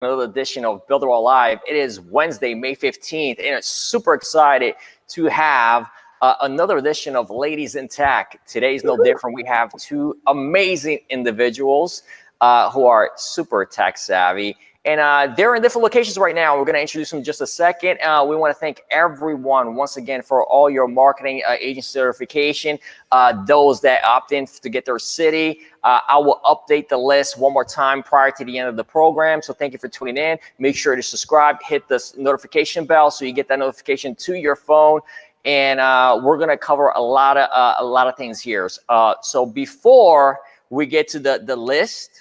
another edition of Builderall Live. It is Wednesday, May 15th, and it's super excited to have another edition of Ladies in Tech. Today's no different. We have two amazing individuals who are super tech savvy. And they're in different locations right now. We're going to introduce them in just a second. We want to thank everyone once again for all your marketing agency certification. Those that opt in to get their city. I will update the list one more time prior to the end of the program. So thank you for tuning in. Make sure to subscribe, hit the notification bell so you get that notification to your phone. And we're going to cover a lot of things here. So before we get to the list,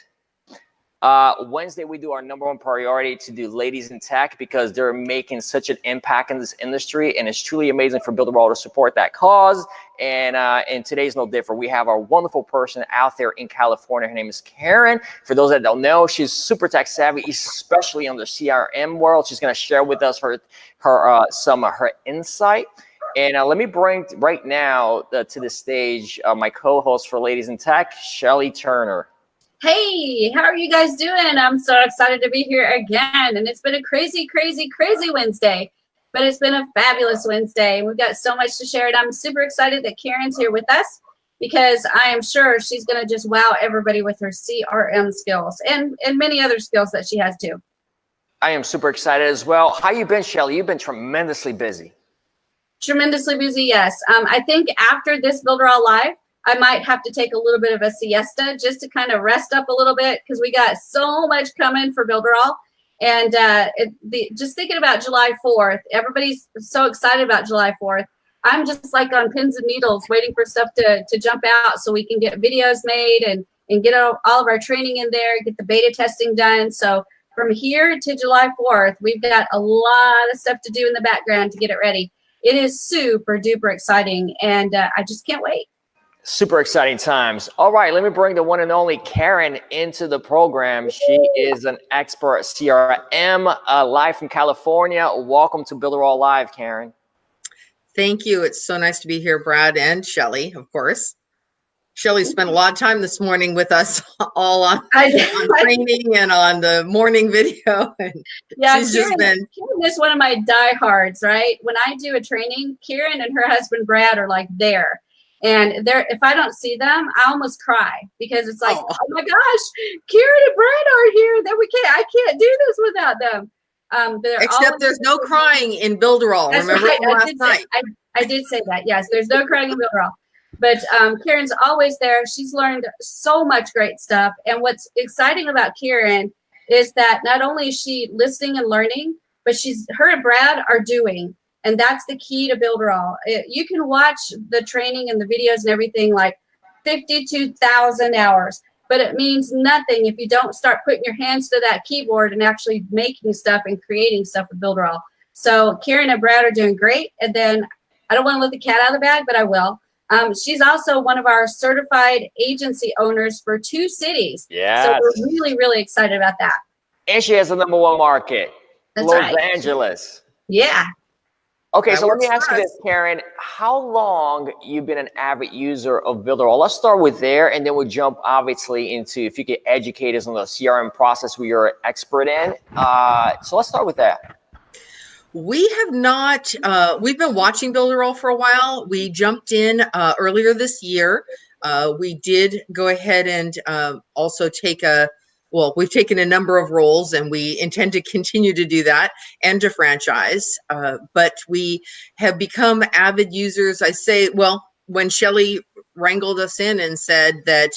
Wednesday, we do our #1 priority to do Ladies in Tech because they're making such an impact in this industry, and it's truly amazing for Builderall to support that cause. And today's no different. We have our wonderful person out there in California. Her name is Karen. For those that don't know, she's super tech savvy, especially on the CRM world. She's going to share with us some of her insight. And let me bring right now to the stage my co-host for Ladies in Tech, Shelly Turner. Hey, how are you guys doing? I'm so excited to be here again. And it's been a crazy, crazy, crazy Wednesday, but it's been a fabulous Wednesday. We've got so much to share, and I'm super excited that Karen's here with us because I am sure she's going to just wow everybody with her CRM skills and many other skills that she has too. I am super excited as well. How you been, Shelly? You've been tremendously busy. Tremendously busy, yes. I think after this Builderall Live, I might have to take a little bit of a siesta just to kind of rest up a little bit because we got so much coming for Builderall. And just thinking about July 4th, everybody's so excited about July 4th. I'm just like on pins and needles waiting for stuff to jump out so we can get videos made and get all of our training in there, get the beta testing done. So from here to July 4th, we've got a lot of stuff to do in the background to get it ready. It is super duper exciting, and I just can't wait. Super exciting times. All right, let me bring the one and only Karen into the program. She is an expert CRM, live from California. Welcome to Builderall Live, Karen. Thank you. It's so nice to be here, Brad and Shelly, of course. Shelly spent a lot of time this morning with us all on training and on the morning video. And yeah, she's Karen, just been. Karen is one of my diehards, right? When I do a training, Karen and her husband, Brad, are like there. And if I don't see them, I almost cry because it's like, oh my gosh, Karen and Brad are here. That I can't do this without them. Except there's no crying in Builderall. Remember right. last night? I did say that. Yes, there's no crying in Builderall. But Karen's always there. She's learned so much great stuff. And what's exciting about Karen is that not only is she listening and learning, but her and Brad are doing. And that's the key to Builderall. You can watch the training and the videos and everything like 52,000 hours, but it means nothing if you don't start putting your hands to that keyboard and actually making stuff and creating stuff with Builderall. So Karen and Brad are doing great. And then I don't want to let the cat out of the bag, but I will. She's also one of our certified agency owners for 2 cities. Yes. So we're really, really excited about that. And she has the #1 market, That's Los right. Angeles. Yeah. Okay, so let me ask you this, Karen. How long you've been an avid user of Builderall? Let's start with there, and then we'll jump obviously into if you could educate us on the CRM process we are an expert in. So let's start with that. We have not, we've been watching Builderall for a while. We jumped in earlier this year. We did go ahead and also we've taken a number of roles, and we intend to continue to do that and to franchise. But we have become avid users. I say, well, when Shelly wrangled us in and said that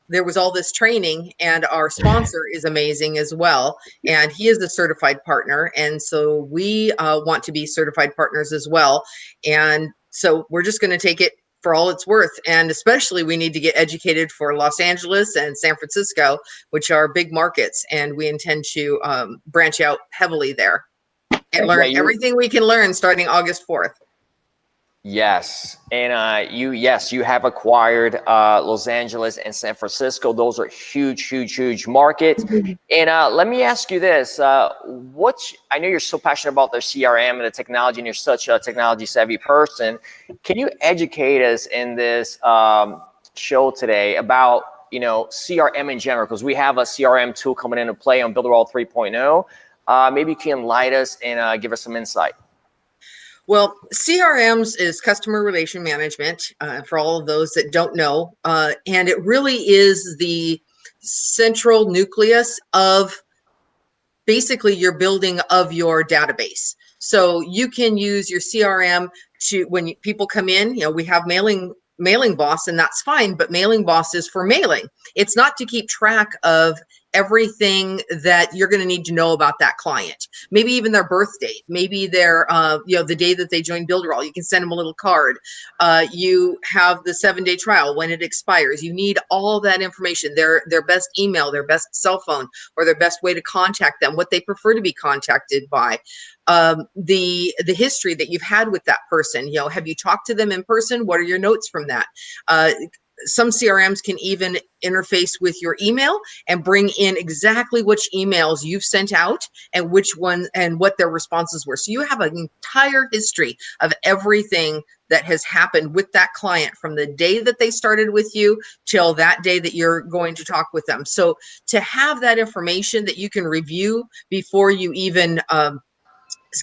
there was all this training, and our sponsor is amazing as well, and he is a certified partner. And so we want to be certified partners as well. And so we're just going to take it for all it's worth. And especially we need to get educated for Los Angeles and San Francisco, which are big markets. And we intend to branch out heavily there and learn everything we can learn starting August 4th. Yes. And you have acquired Los Angeles and San Francisco. Those are huge markets. And let me ask you this. I know you're so passionate about their CRM and the technology, and you're such a technology savvy person. Can you educate us in this show today about you know, CRM in general, because we have a CRM tool coming into play on Builderall 3.0. Maybe you can enlighten us and give us some insight. Well, CRMs is customer relation management for all of those that don't know. And it really is the central nucleus of basically your building of your database. So you can use your CRM to, when people come in, you know, we have mailing boss, and that's fine, but mailing boss is for mailing. It's not to keep track of everything that you're going to need to know about that client. Maybe even their birth date, maybe their, you know, the day that they joined Builderall. You can send them a little card. You have the 7-day trial when it expires. You need all that information, their best email, their best cell phone, or their best way to contact them, what they prefer to be contacted by. The history that you've had with that person. You know, have you talked to them in person? What are your notes from that? Some CRMs can even interface with your email and bring in exactly which emails you've sent out and which ones and what their responses were. So you have an entire history of everything that has happened with that client from the day that they started with you till that day that you're going to talk with them. So to have that information that you can review before you even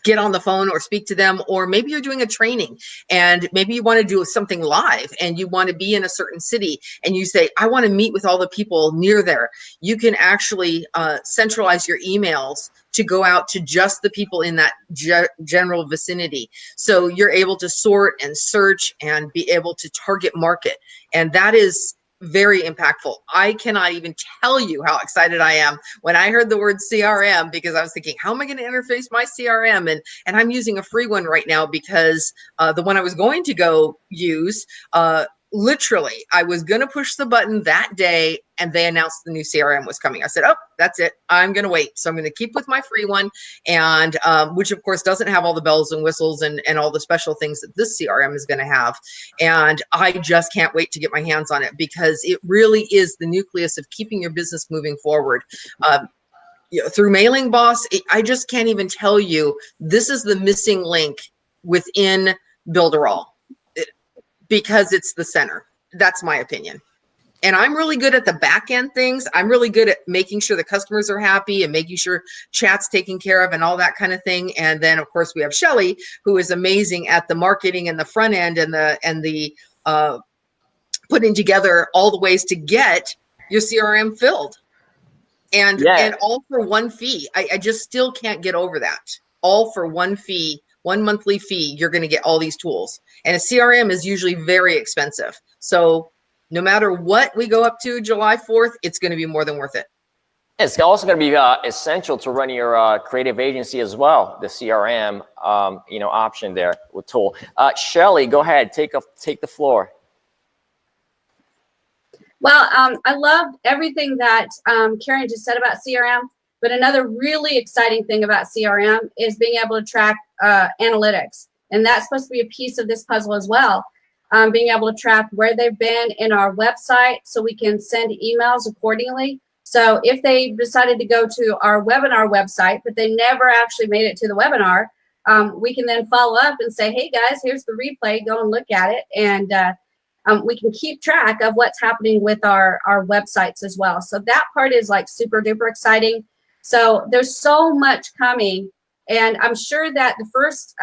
get on the phone or speak to them, or maybe you're doing a training and maybe you want to do something live and you want to be in a certain city and you say, I want to meet with all the people near there. You can actually centralize your emails to go out to just the people in that general vicinity. So you're able to sort and search and be able to target market. And that is very impactful. I cannot even tell you how excited I am when I heard the word CRM, because I was thinking, how am I going to interface my CRM? And I'm using a free one right now because the one I was going to go use, literally, I was going to push the button that day and they announced the new CRM was coming. I said, oh, that's it. I'm going to wait. So I'm going to keep with my free one, and which of course doesn't have all the bells and whistles and all the special things that this CRM is going to have. And I just can't wait to get my hands on it because it really is the nucleus of keeping your business moving forward. You know, through Mailing Boss, I just can't even tell you, this is the missing link within Builderall, because it's the center. That's my opinion. And I'm really good at the back end things. I'm really good at making sure the customers are happy and making sure chat's taken care of and all that kind of thing. And then of course we have Shelly, who is amazing at the marketing and the front end and the putting together all the ways to get your CRM filled. And all for one fee. I just still can't get over that. All for one fee, one monthly fee, you're going to get all these tools. And a CRM is usually very expensive. So no matter what we go up to July 4th, it's going to be more than worth it. It's also going to be essential to run your creative agency as well. The CRM, you know, option there with tool. Shelly, go ahead, take the floor. Well, I loved everything that Karen just said about CRM, but another really exciting thing about CRM is being able to track analytics. And that's supposed to be a piece of this puzzle as well. Being able to track where they've been in our website so we can send emails accordingly. So if they decided to go to our webinar website, but they never actually made it to the webinar, we can then follow up and say, hey guys, here's the replay, go and look at it. And we can keep track of what's happening with our websites as well. So that part is like super duper exciting. So there's so much coming. And I'm sure that the first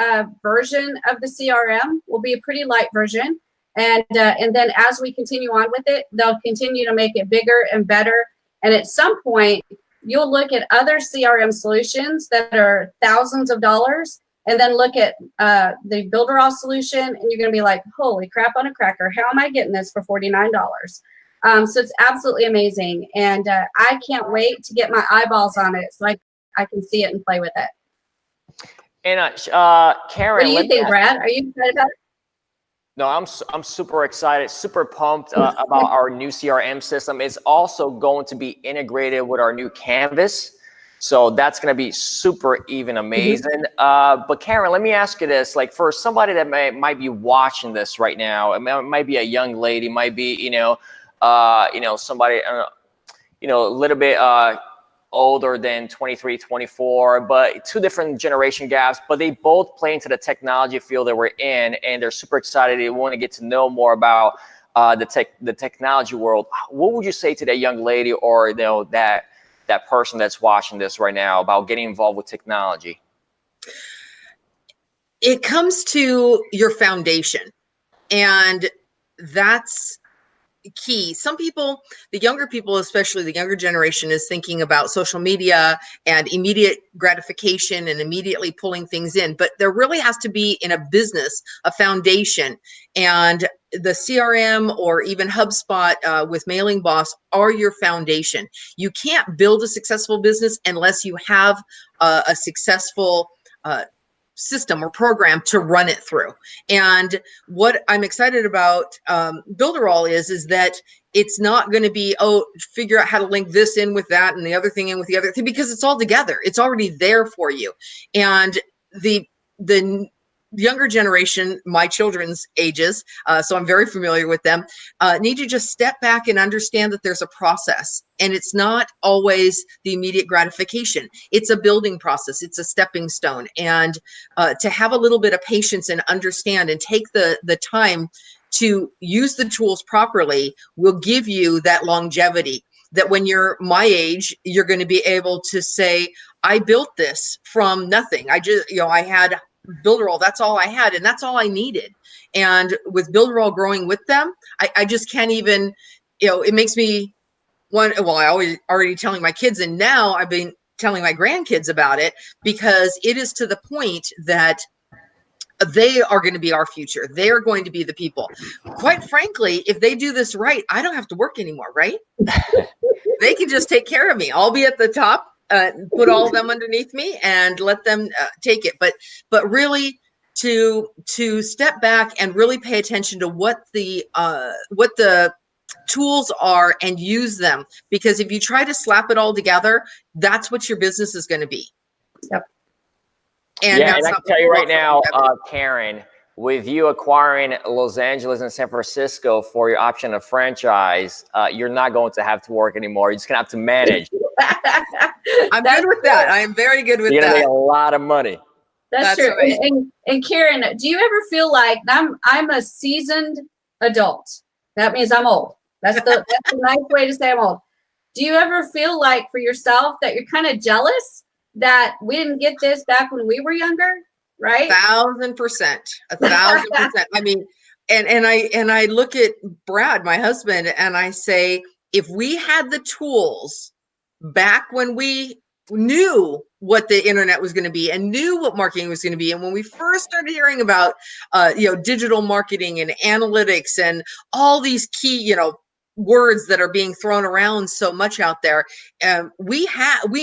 version of the CRM will be a pretty light version. And then as we continue on with it, they'll continue to make it bigger and better. And at some point, you'll look at other CRM solutions that are thousands of dollars and then look at the Builderall solution, and you're going to be like, holy crap on a cracker. How am I getting this for $49? So it's absolutely amazing. And I can't wait to get my eyeballs on it so I can see it and play with it. And Karen, what do you think, Brad? Are you excited about it? No, I'm super excited, super pumped about our new CRM system. It's also going to be integrated with our new Canvas. So that's going to be super even amazing. But Karen, let me ask you this, like for somebody that might be watching this right now, it might be a young lady, might be, somebody, a little bit older than 23, 24, but two different generation gaps, but they both play into the technology field that we're in, and they're super excited. They want to get to know more about the technology world, what would you say to that young lady, or that person that's watching this right now, about getting involved with technology? It comes to your foundation, and that's key. Some people, the younger people, especially the younger generation, is thinking about social media and immediate gratification and immediately pulling things in. But there really has to be, in a business, a foundation. And the CRM or even HubSpot with Mailing Boss are your foundation. You can't build a successful business unless you have a successful system or program to run it through. And what I'm excited about Builderall is that it's not going to be, oh, figure out how to link this in with that and the other thing in with the other thing, because it's all together. It's already there for you. And the younger generation, my children's ages, so I'm very familiar with them, need to just step back and understand that there's a process, and it's not always the immediate gratification. It's a building process. It's a stepping stone. And to have a little bit of patience and understand and take the time to use the tools properly will give you that longevity, that when you're my age, you're going to be able to say, I built this from nothing. I just, I had Builderall, that's all I had, and that's all I needed. And with Builderall growing with them, I just can't even, it makes me want, well, I always already telling my kids, and now I've been telling my grandkids about it, because it is to the point that they are going to be our future. They are going to be the people. Quite frankly, if they do this right, I don't have to work anymore, right? They can just take care of me. I'll be at the top, put all of them underneath me and let them take it. But really to step back and really pay attention to what the tools are and use them. Because if you try to slap it all together, that's what your business is going to be. Yep. And I can tell you right now, Karen, with you acquiring Los Angeles and San Francisco for your option of franchise, you're not going to have to work anymore. You're just going to have to manage. I'm good with that. I am very good with that. You're going to make a lot of money. That's true. Right. And Karen, do you ever feel like I'm a seasoned adult? That means I'm old. That's a nice way to say I'm old. Do you ever feel like for yourself that you're kind of jealous that we didn't get this back when we were younger? Right? 1,000%. 1,000%. I mean, and I look at Brad, my husband, and I say, if we had the tools back when we knew what the internet was going to be and knew what marketing was going to be, and when we first started hearing about digital marketing and analytics and all these key words that are being thrown around so much out there, we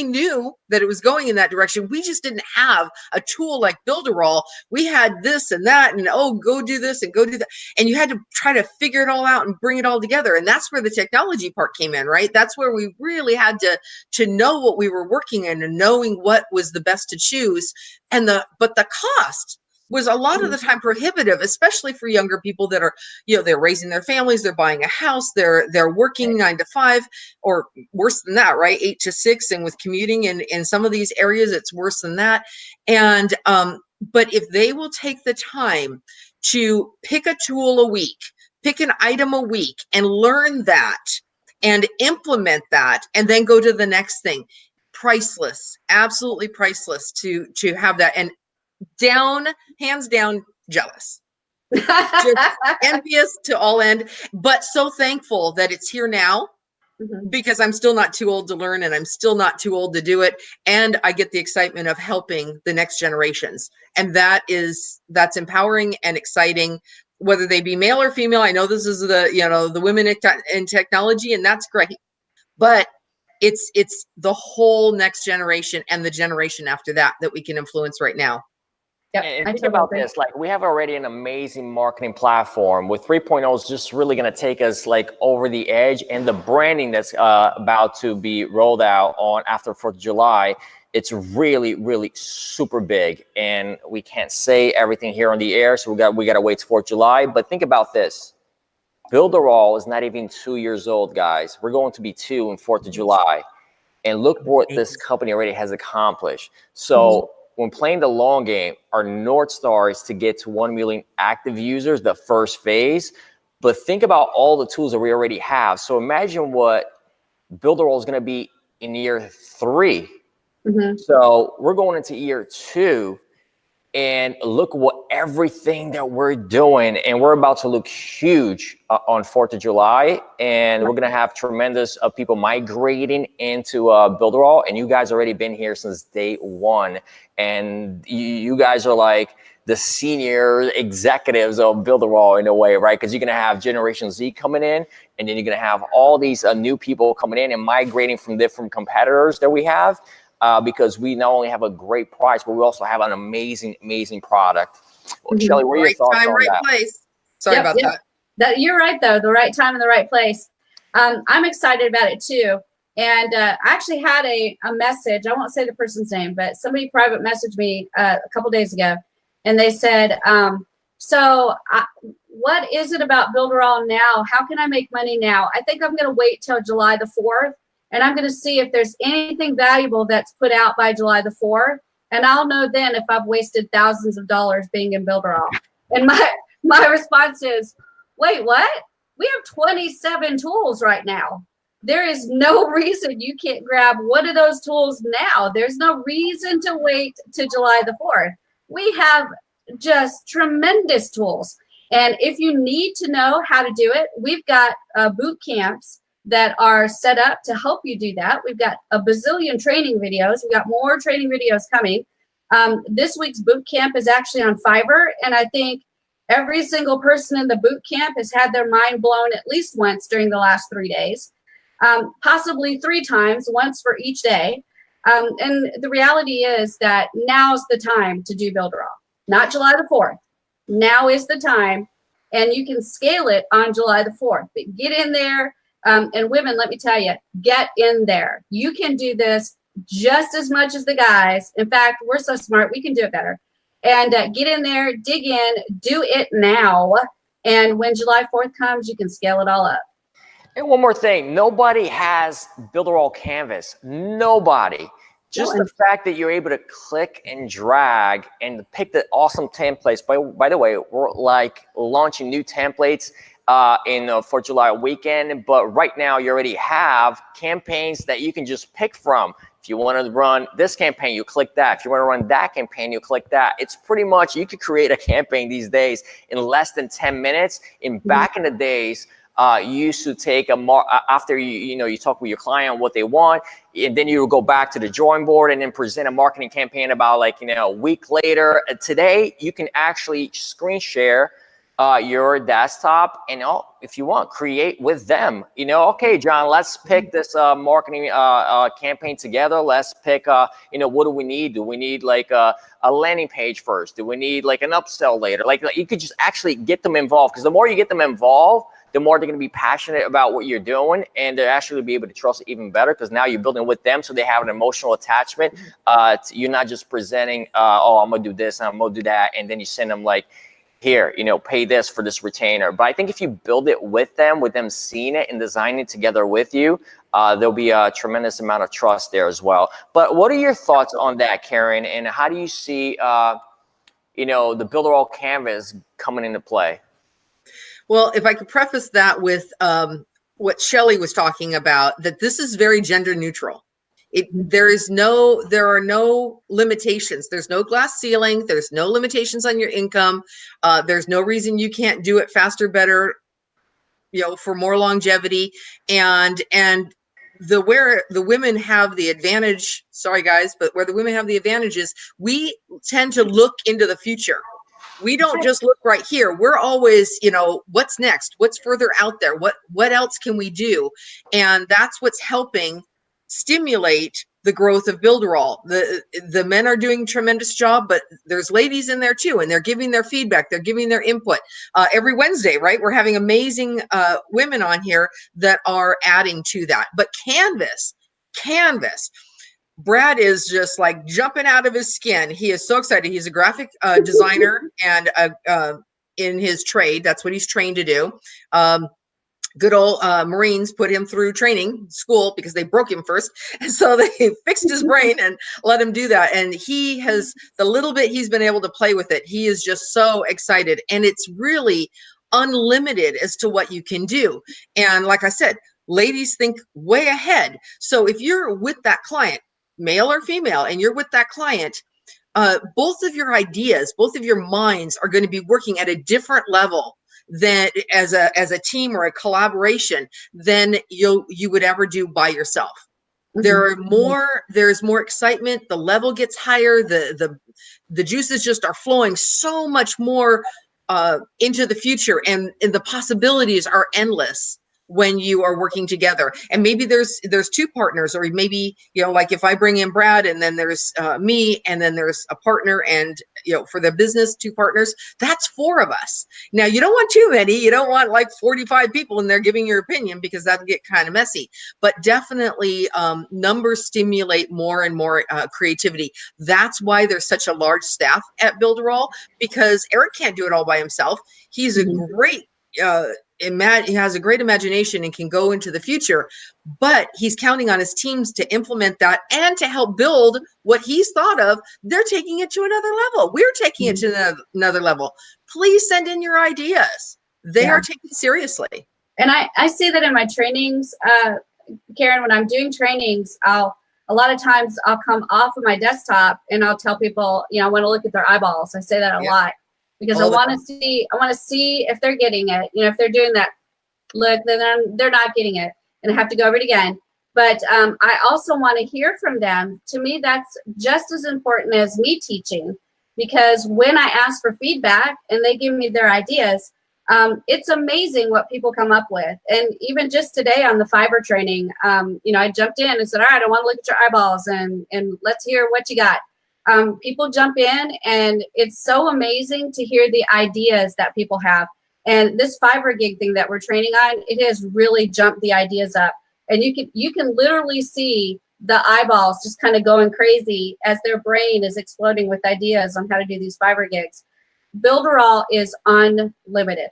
knew that it was going in that direction. We just didn't have a tool like Builderall. We had this and that, and go do this and go do that, and you had to try to figure it all out and bring it all together. And that's where the technology part came in, right? That's where we really had to know what we were working in and knowing what was the best to choose. But the cost was a lot of the time prohibitive, especially for younger people that are, they're raising their families, they're buying a house, they're working 9 to 5, or worse than that, right? 8 to 6. And with commuting in some of these areas, it's worse than that. And, but if they will take the time to pick a tool a week, pick an item a week and learn that and implement that, and then go to the next thing, priceless, absolutely priceless to have that. And hands down, jealous, just envious to all end, but so thankful that it's here now, because I'm still not too old to learn, and I'm still not too old to do it. And I get the excitement of helping the next generations. And that's empowering and exciting, whether they be male or female. I know this is the women in technology, and that's great, but it's the whole next generation and the generation after that we can influence right now. Yep, and think about this, like we have already an amazing marketing platform. With 3.0 is just really going to take us like over the edge, and the branding that's about to be rolled out on after 4th of July, it's really, really super big, and we can't say everything here on the air, so we got to wait till 4th of July. But think about this. Builderall is not even 2 years old, guys. We're going to be 2 on 4th of July. And look what this company already has accomplished. So when playing the long game, our North Star is to get to 1 million active users, the first phase. But think about all the tools that we already have. So imagine what Builderall is going to be in year 3. So we're going into year 2, and look what everything that we're doing, and we're about to look huge on 4th of July, and we're going to have tremendous people migrating into Builderall, and you guys already been here since day 1, and you guys are like the senior executives of Builderall in a way, right? Because you're going to have Generation Z coming in, and then you're going to have all these new people coming in and migrating from different competitors that we have. Because we not only have a great price, but we also have an amazing, amazing product. Well, Shelly, what are your thoughts on that? Place. Sorry about that. You're right, though. The right time and the right place. I'm excited about it, too. And I actually had a message. I won't say the person's name, but somebody private messaged me a couple days ago. And they said, what is it about Builderall now? How can I make money now? I think I'm going to wait till July the 4th. And I'm going to see if there's anything valuable that's put out by July the 4th. And I'll know then if I've wasted thousands of dollars being in Builderall. And my response is, wait, what? We have 27 tools right now. There is no reason you can't grab one of those tools now. There's no reason to wait to July the 4th. We have just tremendous tools. And if you need to know how to do it, we've got boot camps that are set up to help you do that. We've got a bazillion training videos. We've got more training videos coming. This week's boot camp is actually on Fiverr, and I think every single person in the boot camp has had their mind blown at least once during the last 3 days, possibly 3 times, once for each day. And the reality is that now's the time to do Builderall, not July the 4th. Now is the time, and you can scale it on July the 4th. But get in there. And women, let me tell you, get in there. You can do this just as much as the guys. In fact, we're so smart, we can do it better. And get in there, dig in, do it now. And when July 4th comes, you can scale it all up. And one more thing, nobody has Builderall Canvas. Nobody. Just the fact that you're able to click and drag and pick the awesome templates. By the way, we're like launching new templates in 4th of July weekend, but right now you already have campaigns that you can just pick from. If you want to run this campaign, you click that. If you want to run that campaign, you click that. It's pretty much, you could create a campaign these days in less than 10 minutes. Back in the days, you used to take after you talk with your client what they want, and then you would go back to the drawing board and then present a marketing campaign about a week later. Today, you can actually screen share your desktop and if you want, create with them. Okay, John, let's pick this marketing campaign together. Let's pick what do we need? Do we need like a landing page first? Do we need like an upsell later? Like you could just actually get them involved, because the more you get them involved, the more they're going to be passionate about what you're doing, and they're actually be able to trust it even better, because now you're building with them, so they have an emotional attachment. You're not just presenting, I'm going to do this and I'm going to do that, and then you send them like, here, pay this for this retainer. But I think if you build it with them seeing it and designing it together with you, there'll be a tremendous amount of trust there as well. But what are your thoughts on that, Karen? And how do you see, the Builderall Canvas coming into play? Well, if I could preface that with what Shelly was talking about, that this is very gender neutral. There are no limitations. There's no glass ceiling. There's no limitations on your income. There's no reason you can't do it faster, better, for more longevity. And where the women have the advantage, sorry guys, but where the women have the advantage is we tend to look into the future. We don't just look right here. We're always, what's next? What's further out there? What else can we do? And that's what's helping stimulate the growth of Builderall. The men are doing a tremendous job, but there's ladies in there too, and they're giving their feedback, they're giving their input. Every Wednesday, right? We're having amazing women on here that are adding to that. But Canvas, Brad is just like jumping out of his skin. He is so excited. He's a graphic designer and in his trade, that's what he's trained to do. Good old Marines put him through training school because they broke him first. And so they fixed his brain and let him do that. And he has, the little bit he's been able to play with it, he is just so excited. And it's really unlimited as to what you can do. And like I said, ladies think way ahead. So if you're with that client, male or female, and you're with that client, both of your ideas, both of your minds are going to be working at a different level than as a team or a collaboration than you would ever do by yourself. There's more excitement, the level gets higher, the juices just are flowing so much more into the future, and the possibilities are endless when you are working together. And maybe there's two partners, or maybe, you know, like if I bring in Brad, and then there's me, and then there's a partner, and, you know, for the business, 2 partners, that's 4 of us. Now, you don't want too many. You don't want like 45 people in there giving your opinion, because that would get kind of messy. But definitely numbers stimulate more and more creativity. That's why there's such a large staff at Builderall, because Eric can't do it all by himself. He's a great he has a great imagination and can go into the future, but he's counting on his teams to implement that and to help build what he's thought of. They're taking it to another level. We're taking it to another level. Please send in your ideas. They are taken seriously. And I see that in my trainings, Karen, when I'm doing trainings, a lot of times I'll come off of my desktop and I'll tell people, you know, I want to look at their eyeballs. I say that a lot. Because I want to see if they're getting it. You know, if they're doing that look, then they're not getting it, and I have to go over it again. But I also want to hear from them. To me, that's just as important as me teaching, because when I ask for feedback and they give me their ideas, it's amazing what people come up with. And even just today on the Fiverr training, you know, I jumped in and said, all right, I want to look at your eyeballs and let's hear what you got. People jump in, and it's so amazing to hear the ideas that people have. And this Fiverr gig thing that we're training on, it has really jumped the ideas up. And you can literally see the eyeballs just kind of going crazy as their brain is exploding with ideas on how to do these Fiverr gigs. Builderall is unlimited.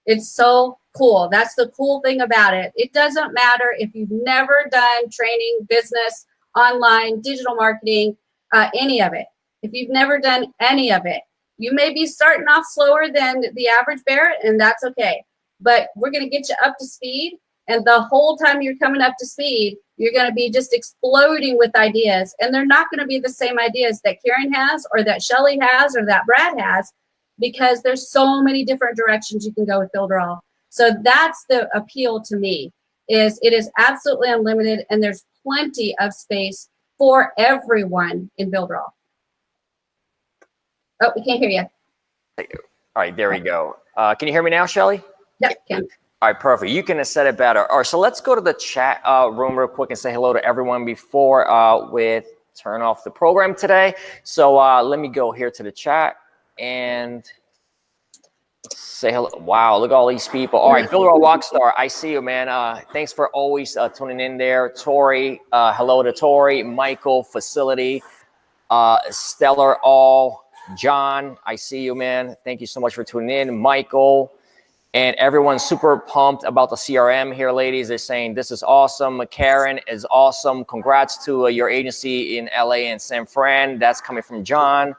It's so cool. That's the cool thing about it. It doesn't matter if you've never done training, business, online, digital marketing, any of it. If you've never done any of it, you may be starting off slower than the average bear, and that's okay. But we're going to get you up to speed, and the whole time you're coming up to speed, you're going to be just exploding with ideas, and they're not going to be the same ideas that Karen has, or that Shelly has, or that Brad has, because there's so many different directions you can go with Builderall. So that's the appeal to me, is it is absolutely unlimited, and there's plenty of space for everyone in Builderall. Oh, we can't hear you. All right, there we go. Can you hear me now, Shelly? Yep, can. All right, perfect. You can set it better. All right, so let's go to the chat room real quick and say hello to everyone before we turn off the program today. So let me go here to the chat and say hello. Wow, look at all these people. All right, Builderall Rockstar, I see you, man. Thanks for always tuning in there. Tori, hello to Tori. Michael, Facility, Stellar, All. John, I see you, man. Thank you so much for tuning in. Michael, and everyone's super pumped about the CRM here, ladies. They're saying this is awesome. Karen is awesome. Congrats to your agency in LA and San Fran. That's coming from John.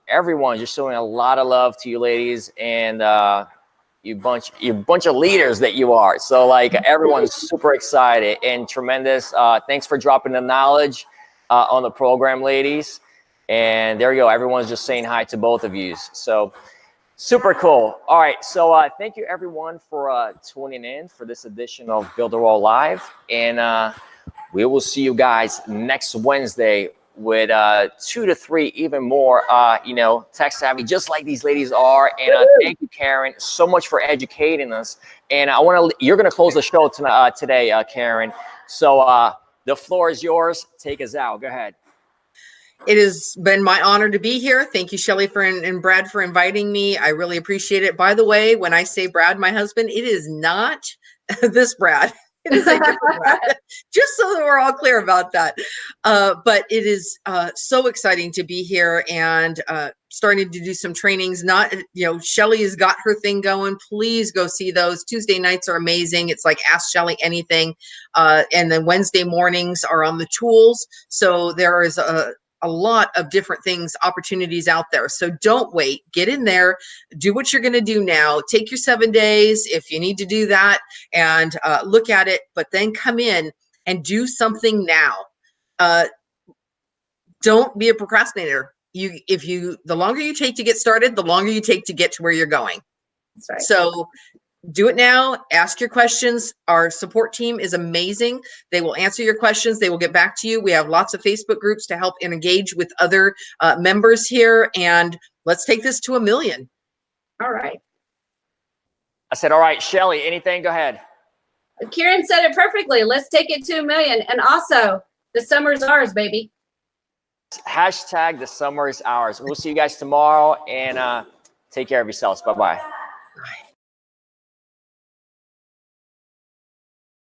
Everyone's just showing a lot of love to you, ladies, and you bunch of leaders that you are. So like everyone's super excited and tremendous. Thanks for dropping the knowledge on the program, ladies. And there you go. Everyone's just saying hi to both of you. So super cool. All right. So thank you, everyone, for tuning in for this edition of Builderall Live. And we will see you guys next Wednesday with 2 to 3, even more, tech savvy, just like these ladies are. And thank you, Karen, so much for educating us. And you're going to close the show today, Karen. So the floor is yours. Take us out. Go ahead. It has been my honor to be here. Thank you, Shelly, and Brad for inviting me. I really appreciate it. By the way, when I say Brad, my husband, it is not this Brad. It is a different Brad. Just so that we're all clear about that. But it is so exciting to be here and starting to do some trainings. Shelly has got her thing going. Please go see those. Tuesday nights are amazing. It's like Ask Shelly Anything. And then Wednesday mornings are on the tools. So there is a lot of different things, opportunities out there. So don't wait, get in there, do what you're going to do now. Take your 7 days if you need to do that, and look at it, but then come in and do something now. Don't be a procrastinator. The longer you take to get started, the longer you take to get to where you're going. That's right. So do it now. Ask your questions. Our support team is amazing. They will answer your questions. They will get back to you. We have lots of Facebook groups to help and engage with other members here. And let's take this to 1 million. All right. I said, all right, Shelly, anything? Go ahead. Kieran said it perfectly. Let's take it to 1 million. And also, the summer's ours, baby. Hashtag the summer is ours. We'll see you guys tomorrow, and take care of yourselves. Bye-bye. Bye.